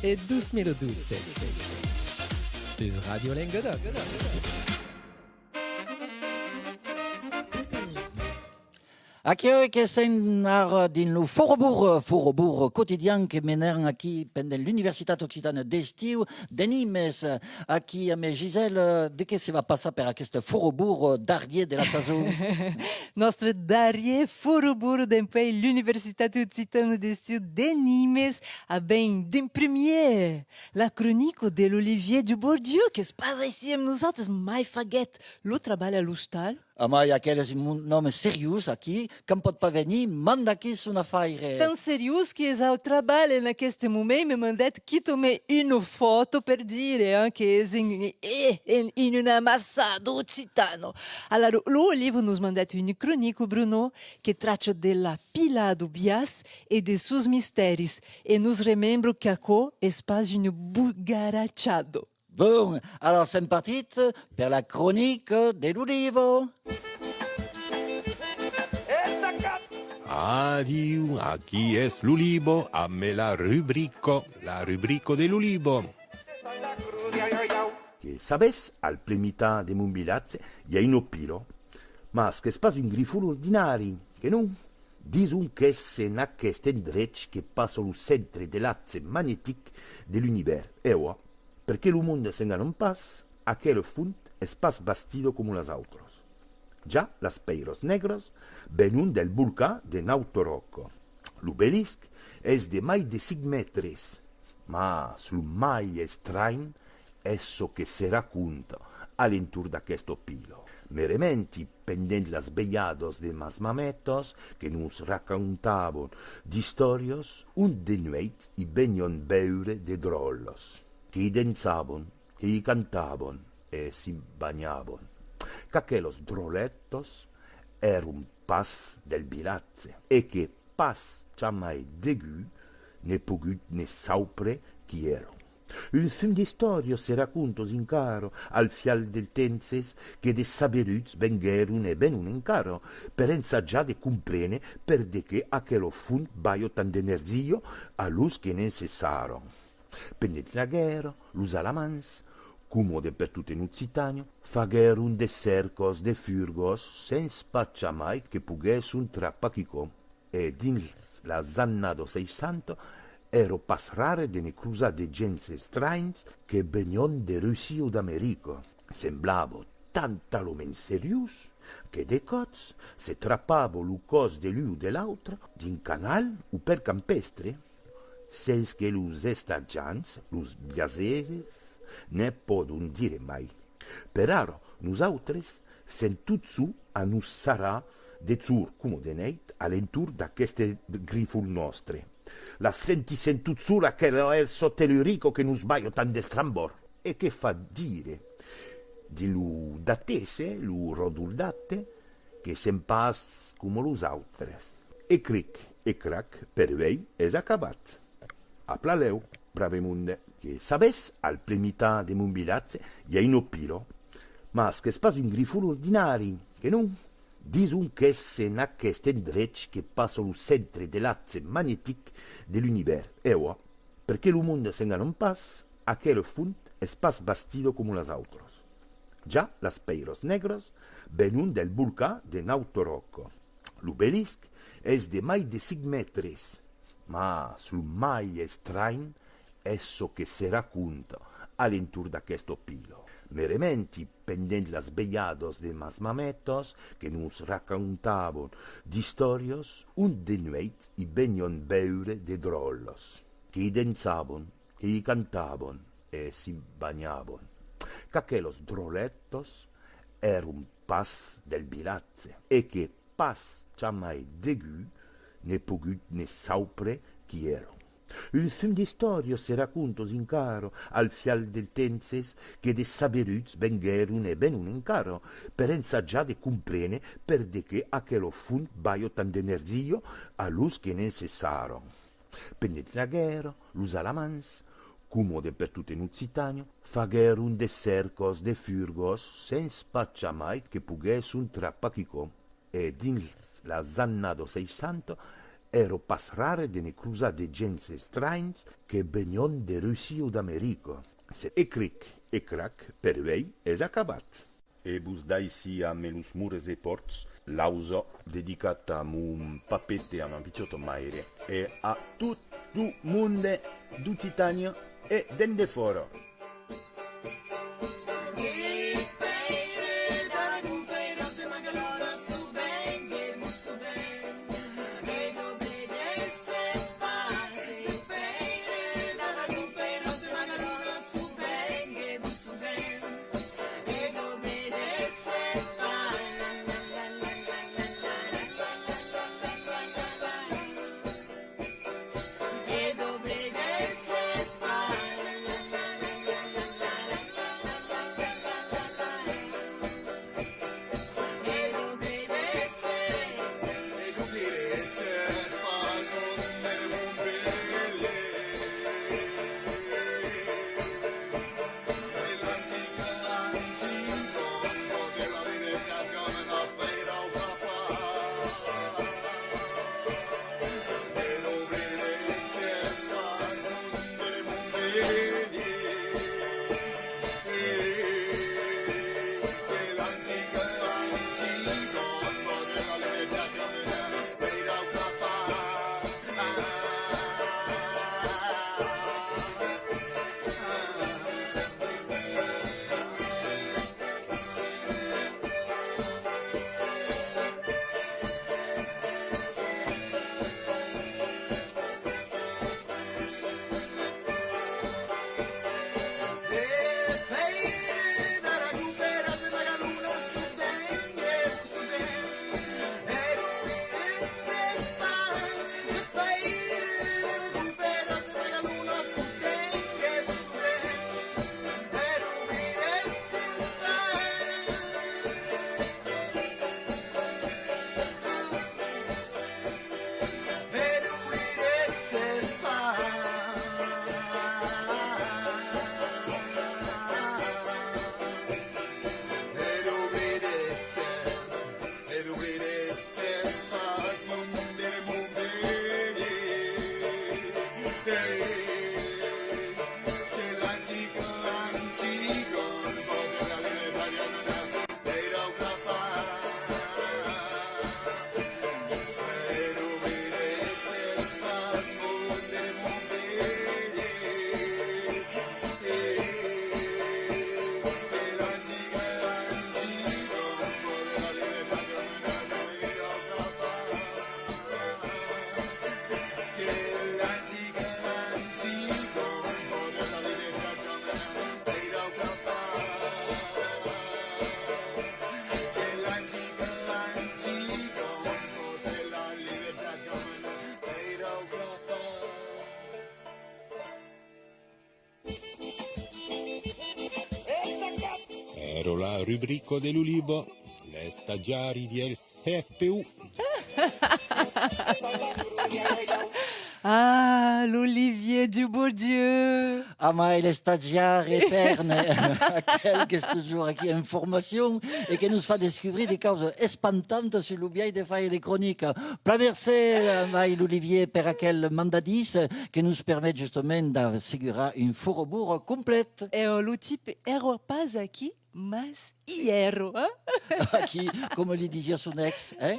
et 2012. Sur Ràdio Lengadòc. Aquí que sen din lo forobur quotidien que menen aquí pendent l'Universitat Occitana d'Estiu de Nimes. Aquí a me Gisèle, de què se va passar per aquest forobur darrier de la saison? Nostre darrier forobur d'empè l'Universitat Occitana d'Estiu de Nimes a ben d'en premier la cronique de l'Olivièr DUBORDIEU que es passa ici amb nosaltres mai foguèt. Lo treballa a l'hostal. Home, hi ha aquells noms seriós aquí, que em pot pas venir, manda aquí una faire. Tan seriós que es ao trabalho naqueste momento me mandat que tome uma foto per dire que es in un amassado occitano. Allora, l'Olivo nos mandat une chronique, Bruno, que trata della pila do Viàs e de seus mistèris. E nos remembro que aquò es pas une bugarachada. Bon, alors c'est parti per la chronique de l'Olivo. Adieu, aquí es l'Ulibo, amme la rubrico dell'Ulibo. Che sabes, al plemità de mon bilazze, hi ha un pilo, mas che spas un grifolo ordinari, che non? Disons qu'es en aquest endrech que passa lo centre de l'axe magnétique de l'univers. E oi, perché lo mondo se non pas, aquel fund es pas bastido como las autres. Ja las peiros negros venun del volcà de Nautorocco. L'obelisc es de mai de 5 metres, mas lo mai estranh esso che se racconta all'intur d'aquesto pilo. Merementi pendent las bellados de mas mametos que nos raccontavon di storios un de nueit i vegnon beure de drollos, che i danzavon, che i cantavon e si bagnavon. Qu'aquelos drolettos erun pas del bilazze e che pas jamais degu ne pogut ne saupre chi ero. Un film di storio se raccontos in caro al fial del tenses che de saberuts vengerun e ben un encaro per ensaggiare de comprene per de che aquelo fund baio tan d'energio a lus che ne cessaron. Pendent la guerra, lus alamans, cumode per tutto in Occitanio, faguerun de cercos de furgos sens paccia mai che pugues un trapar e dins las annado 600 ero pas rare de ne cruzade gens estranys che vegnon de Russia o d'America. Semblavo tanta lomen serius che de cops se trapavo lo cos de l'un o de l'altre din canal o per campestre, sens che los estagians, los biaseses, ne podun dire mai. Però nosaltres sent tot su a nos sarà de zur como de neit all'entur d'aqueste grifol nostre. La senti sentut sura che è il sottellurico che nos baio tan de strambor e che fa dire di lu datese, lu roduldate, che sem pas como los autres. E cric e crac per vei es acabat. Aplaleu, brave munde. Che sabes, al plemità de mon bilazze, hi ha un pilo, mas che spas un grifolo ordinari, che non? Disons qu'es en aquest endrech que passa lo centre de l'axe magnétique de l'univers. E oi, perché lo mondo se non pas, aquel fund es pas bastido como las autres. Ja las peiros negros venun del volcà de Nautorocco. L'obelisc es de mai de 5 metres, mas lo mai estrany esso che se racconta all'intur d'aquesto pilo. Merementi pendent las bellados de mas mametos que nos raccontavon di storios un de nueit i vegnon beure de drollos, che i danzavon, che i cantavon e si bagnavon. Qu'aquelos drolettos erun pas del bilazze e che pas jamais degu ne pogut ne saupre chi ero. Un film di storio se raccontos in caro al fial del tenses che de saberuts vengerun e ben un encaro per ensaggiare comprene per de che aquelo fund baio tan d'energio a lus che ne cessaron. Pendent la guerra, lus alamans, cumode per tutto in Occitanio, faguerun de cercos de furgos sens paccia mai che pugues un trapar e dins las annado 600 ero pas rare de ne cruzar de gens estranys que venion de Rússia o d'Amèrica. E cric, e crac, per vei és acabat. E vos daici a melus mures e ports, l'auso dedicat a un papete a un picciotto maire e a tutto monde d'Occitania e dende fora. Ero la rubrica dell'Ulibo, le stagiari del FPU. Ah, l'Olivièr DUBORDIEU. Ah, mais les stagiaires éternes, aquel est toujours aquí en formation et qui nous fait découvrir des causes espantantes sur le biais des failles des chroniques. Plein merci, l'Olivier, per aquel mandadis qui nous permet justement d'assurer une fourrebourg complète. Et le type ero pas aqui, mas hierro. Hein? Qui, comme le disait son ex, hein?